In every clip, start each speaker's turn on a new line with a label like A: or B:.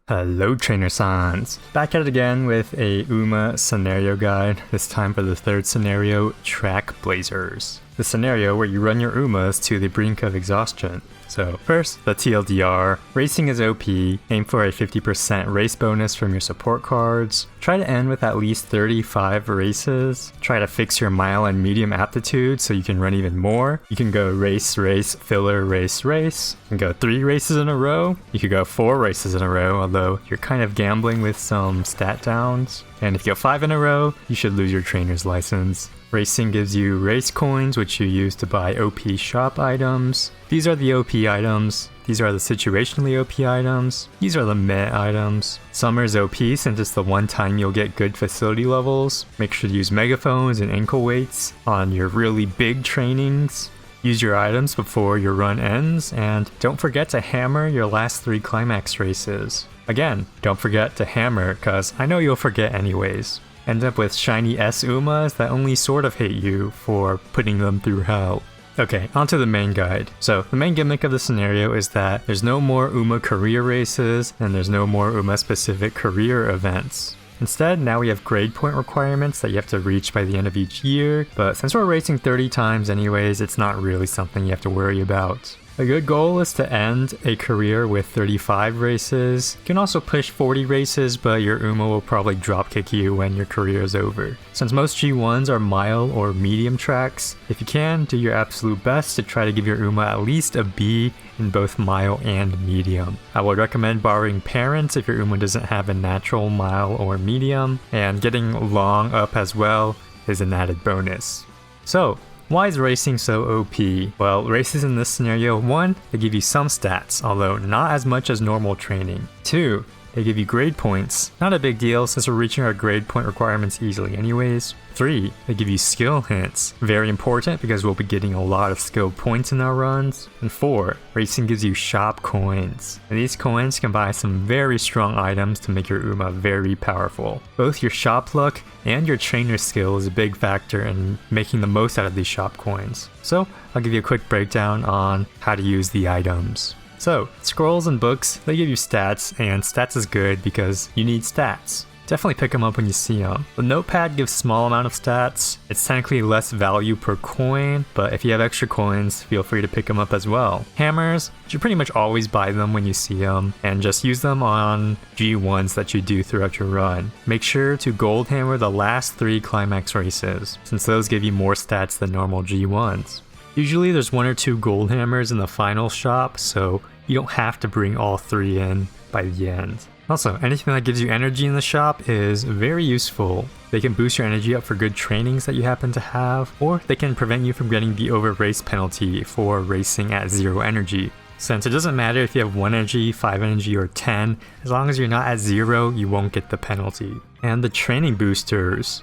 A: Hello Trainer Sans! Back at it again with a UMA scenario guide, this time for the third scenario, Trackblazers. The scenario where you run your UMAs to the brink of exhaustion. So first, the TLDR. Racing is OP, aim for a 50% race bonus from your support cards. Try to end with at least 35 races. Try to fix your mile and medium aptitude so you can run even more. You can go race, race, filler, race, race. You can go 3 races in a row. You could go 4 races in a row, although you're kind of gambling with some stat downs. And if you go 5 in a row, you should lose your trainer's license. Racing gives you race coins, which you use to buy OP shop items. These are the OP items. These are the situationally OP items. These are the meh items. Summer is OP since it's the one time you'll get good facility levels. Make sure to use megaphones and ankle weights on your really big trainings. Use your items before your run ends, and don't forget to hammer your last 3 climax races. Again, don't forget to hammer, cause I know you'll forget anyways. End up with shiny S UMAs that only sort of hate you for putting them through hell. Okay, onto the main guide. So, the main gimmick of the scenario is that there's no more UMA career races, and there's no more UMA specific career events. Instead, now we have grade point requirements that you have to reach by the end of each year, but since we're racing 30 times anyways, it's not really something you have to worry about. A good goal is to end a career with 35 races. You can also push 40 races, but your UMA will probably dropkick you when your career is over. Since most G1s are mile or medium tracks, if you can, do your absolute best to try to give your UMA at least a B in both mile and medium. I would recommend borrowing parents if your UMA doesn't have a natural mile or medium, and getting long up as well is an added bonus. So, why is racing so OP? Well, races in this scenario, 1, they give you some stats, although not as much as normal training. 2, they give you grade points, not a big deal since we're reaching our grade point requirements easily anyways. 3, they give you skill hints, very important because we'll be getting a lot of skill points in our runs. And 4, racing gives you shop coins. And these coins can buy some very strong items to make your UMA very powerful. Both your shop luck and your trainer skill is a big factor in making the most out of these shop coins. So I'll give you a quick breakdown on how to use the items. So, scrolls and books, they give you stats, and stats is good because you need stats. Definitely pick them up when you see them. The notepad gives small amount of stats. It's technically less value per coin, but if you have extra coins, feel free to pick them up as well. Hammers, you should pretty much always buy them when you see them, and just use them on G1s that you do throughout your run. Make sure to gold hammer the last 3 climax races, since those give you more stats than normal G1s. Usually there's 1 or 2 gold hammers in the final shop, so you don't have to bring all 3 in by the end. Also, anything that gives you energy in the shop is very useful. They can boost your energy up for good trainings that you happen to have, or they can prevent you from getting the over race penalty for racing at 0 energy. Since it doesn't matter if you have 1 energy, 5 energy, or 10, as long as you're not at 0, you won't get the penalty. And the training boosters.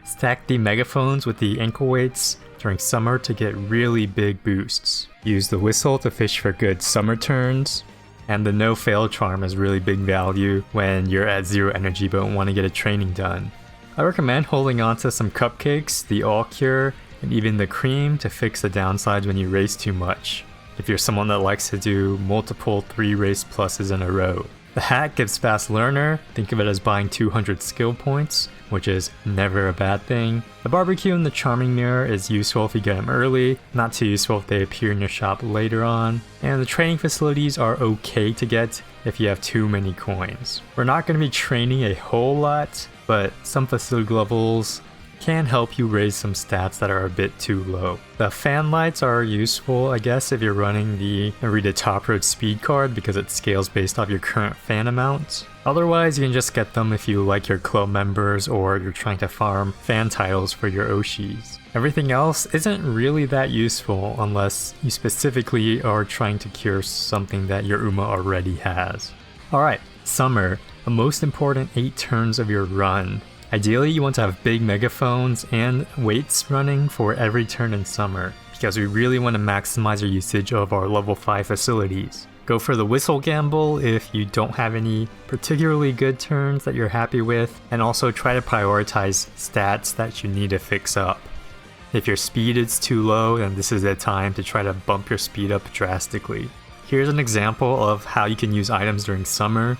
A: Stack the megaphones with the ankle weights during summer to get really big boosts. Use the whistle to fish for good summer turns. And the no fail charm is really big value when you're at 0 energy but want to get a training done. I recommend holding on to some cupcakes, the all cure, and even the cream to fix the downsides when you race too much, if you're someone that likes to do multiple 3 race pluses in a row. The hat gives fast learner, think of it as buying 200 skill points, which is never a bad thing. The barbecue and the charming mirror is useful if you get them early, not too useful if they appear in your shop later on. And the training facilities are okay to get if you have too many coins. We're not going to be training a whole lot, but some facility levels can help you raise some stats that are a bit too low. The fan lights are useful, I guess, if you're running the Top Road speed card because it scales based off your current fan amount. Otherwise, you can just get them if you like your club members or you're trying to farm fan titles for your Oshis. Everything else isn't really that useful unless you specifically are trying to cure something that your UMA already has. Alright, summer, the most important 8 turns of your run. Ideally, you want to have big megaphones and weights running for every turn in summer, because we really want to maximize our usage of our level 5 facilities. Go for the whistle gamble if you don't have any particularly good turns that you're happy with, and also try to prioritize stats that you need to fix up. If your speed is too low, then this is the time to try to bump your speed up drastically. Here's an example of how you can use items during summer.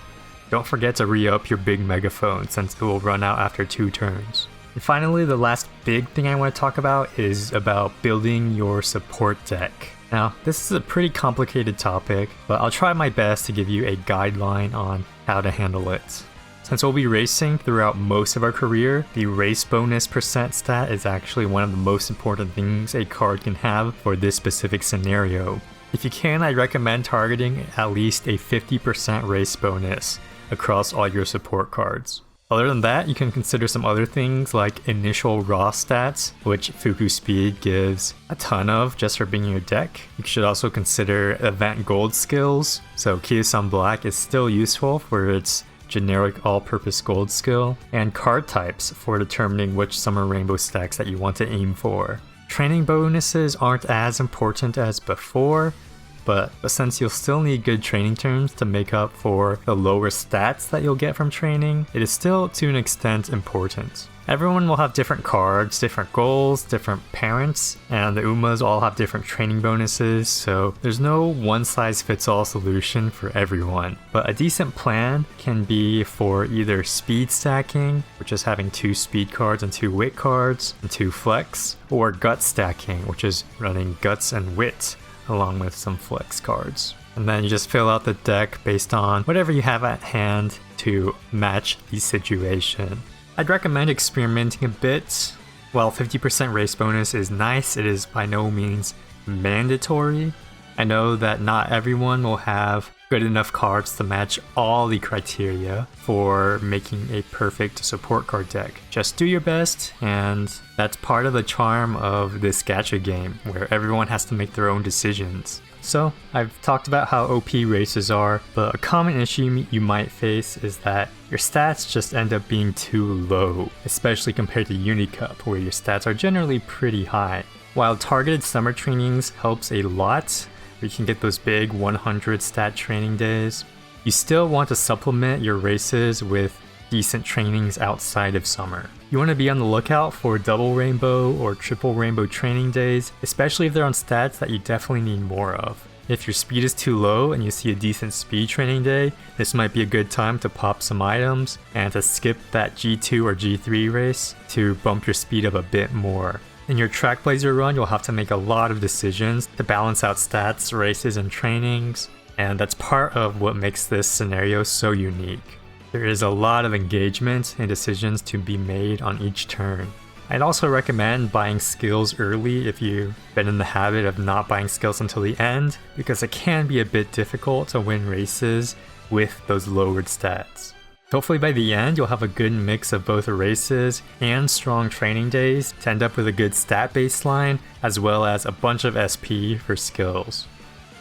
A: don't forget to re-up your big megaphone since it will run out after 2 turns. And finally, the last big thing I want to talk about is about building your support deck. Now, this is a pretty complicated topic, but I'll try my best to give you a guideline on how to handle it. Since we'll be racing throughout most of our career, the race bonus percent stat is actually one of the most important things a card can have for this specific scenario. If you can, I recommend targeting at least a 50% race bonus across all your support cards. Other than that, you can consider some other things like initial raw stats, which Fuku Speed gives a ton of just for being in your deck. You should also consider event gold skills, so Kyosan Black is still useful for its generic all-purpose gold skill, and card types for determining which Summer Rainbow stacks that you want to aim for. Training bonuses aren't as important as before, but since you'll still need good training terms to make up for the lower stats that you'll get from training, it is still to an extent important. Everyone will have different cards, different goals, different parents, and the Umas all have different training bonuses, so there's no one-size-fits-all solution for everyone. But a decent plan can be for either speed stacking, which is having 2 speed cards and 2 wit cards, and 2 flex, or gut stacking, which is running guts and wit, along with some flex cards. And then you just fill out the deck based on whatever you have at hand to match the situation. I'd recommend experimenting a bit. While 50% race bonus is nice, it is by no means mandatory. I know that not everyone will have good enough cards to match all the criteria for making a perfect support card deck. Just do your best, and that's part of the charm of this gacha game, where everyone has to make their own decisions. So, I've talked about how OP races are, but a common issue you might face is that your stats just end up being too low, especially compared to Unicup, where your stats are generally pretty high. While targeted summer trainings helps a lot, where you can get those big 100 stat training days, you still want to supplement your races with decent trainings outside of summer. You want to be on the lookout for double rainbow or triple rainbow training days, especially if they're on stats that you definitely need more of. If your speed is too low and you see a decent speed training day, this might be a good time to pop some items and to skip that G2 or G3 race to bump your speed up a bit more. In your Trackblazer run, you'll have to make a lot of decisions to balance out stats, races, and trainings, and that's part of what makes this scenario so unique. There is a lot of engagement and decisions to be made on each turn. I'd also recommend buying skills early if you've been in the habit of not buying skills until the end, because it can be a bit difficult to win races with those lowered stats. Hopefully by the end, you'll have a good mix of both races and strong training days to end up with a good stat baseline, as well as a bunch of SP for skills.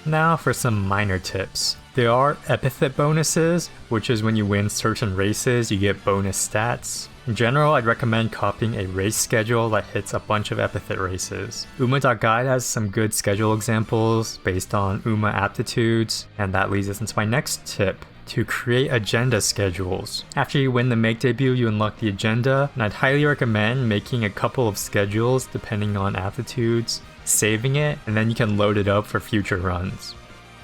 A: Now for some minor tips. There are epithet bonuses, which is when you win certain races, you get bonus stats. In general, I'd recommend copying a race schedule that hits a bunch of epithet races. Uma.guide has some good schedule examples based on Uma aptitudes, and that leads us into my next tip, to create agenda schedules. After you win the make debut, you unlock the agenda, and I'd highly recommend making a couple of schedules depending on aptitudes, saving it, and then you can load it up for future runs.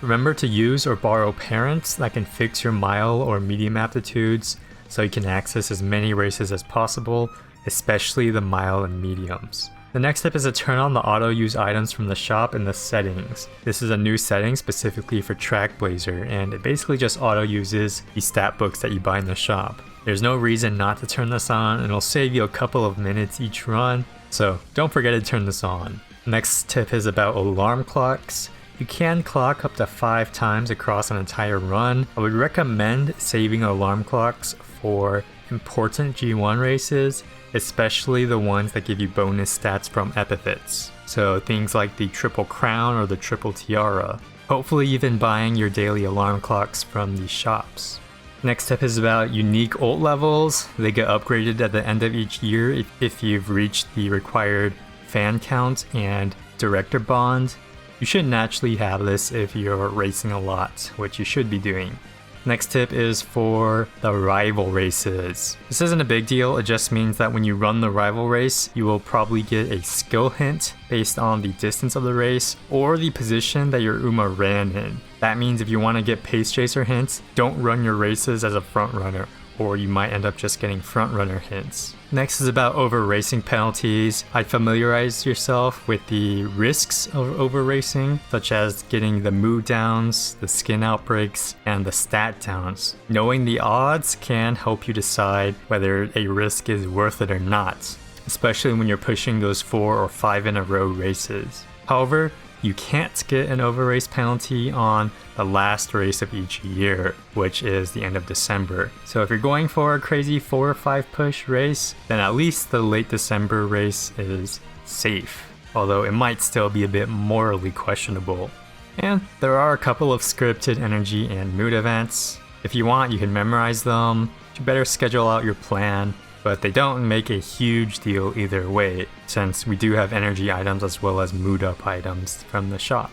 A: Remember to use or borrow parents that can fix your mile or medium aptitudes so you can access as many races as possible, especially the mile and mediums. The next step is to turn on the auto use items from the shop in the settings. This is a new setting specifically for Trackblazer, and it basically just auto uses the stat books that you buy in the shop. There's no reason not to turn this on, and it'll save you a couple of minutes each run, so don't forget to turn this on. Next tip is about alarm clocks. You can clock up to 5 times across an entire run. I would recommend saving alarm clocks for important G1 races, especially the ones that give you bonus stats from epithets. So things like the triple crown or the triple tiara. Hopefully you've been buying your daily alarm clocks from these shops. Next step is about unique ult levels. They get upgraded at the end of each year if you've reached the required fan count and director bond. You should naturally have this if you're racing a lot, which you should be doing. Next tip is for the rival races. This isn't a big deal, it just means that when you run the rival race, you will probably get a skill hint based on the distance of the race or the position that your Uma ran in. That means if you want to get pace chaser hints, don't run your races as a front runner, or you might end up just getting front runner hints. Next is about over racing penalties. I'd familiarize yourself with the risks of over racing, such as getting the mood downs, the skin outbreaks, and the stat downs. Knowing the odds can help you decide whether a risk is worth it or not, especially when you're pushing those 4 or 5 in a row races. However, you can't get an over race penalty on the last race of each year, which is the end of December. So if you're going for a crazy 4 or 5 push race, then at least the late December race is safe, although it might still be a bit morally questionable. And there are a couple of scripted energy and mood events. If you want, you can memorize them. You better schedule out your plan, but they don't make a huge deal either way, since we do have energy items as well as mood up items from the shop.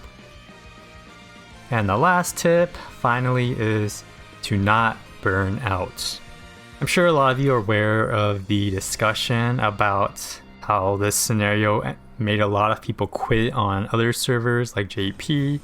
A: And the last tip, finally, is to not burn out. I'm sure a lot of you are aware of the discussion about how this scenario made a lot of people quit on other servers like JP,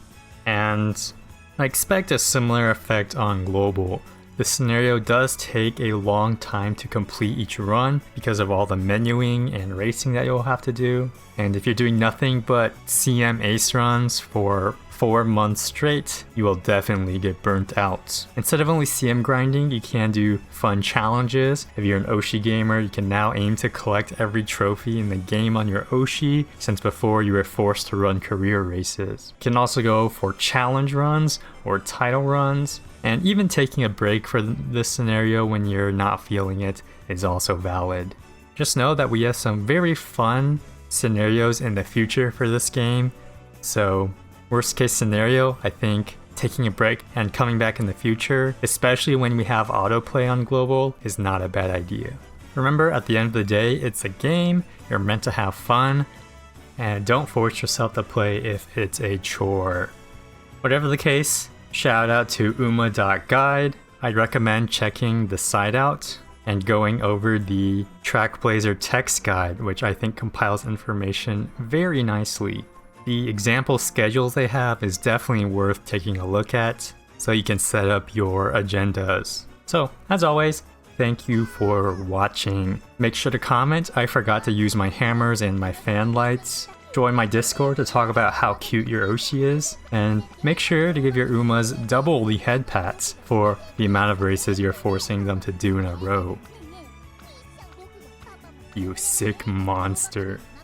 A: and I expect a similar effect on global. The scenario does take a long time to complete each run because of all the menuing and racing that you'll have to do. And if you're doing nothing but CM ace runs for 4 months straight, you will definitely get burnt out. Instead of only CM grinding, you can do fun challenges. If you're an Oshi gamer, you can now aim to collect every trophy in the game on your Oshi, since before you were forced to run career races. You can also go for challenge runs or title runs. And even taking a break for this scenario when you're not feeling it is also valid. Just know that we have some very fun scenarios in the future for this game. So worst case scenario, I think taking a break and coming back in the future, especially when we have autoplay on global, is not a bad idea. Remember, at the end of the day, it's a game, you're meant to have fun, and don't force yourself to play if it's a chore. Whatever the case, shout out to uma.guide. I'd recommend checking the site out and going over the Trackblazer text guide, which I think compiles information very nicely. The example schedules they have is definitely worth taking a look at, so you can set up your agendas. So, as always, thank you for watching. Make sure to comment. I forgot to use my hammers and my fan lights. Join my Discord to talk about how cute your Oshi is, and make sure to give your Umas double the head pats for the amount of races you're forcing them to do in a row. You sick monster.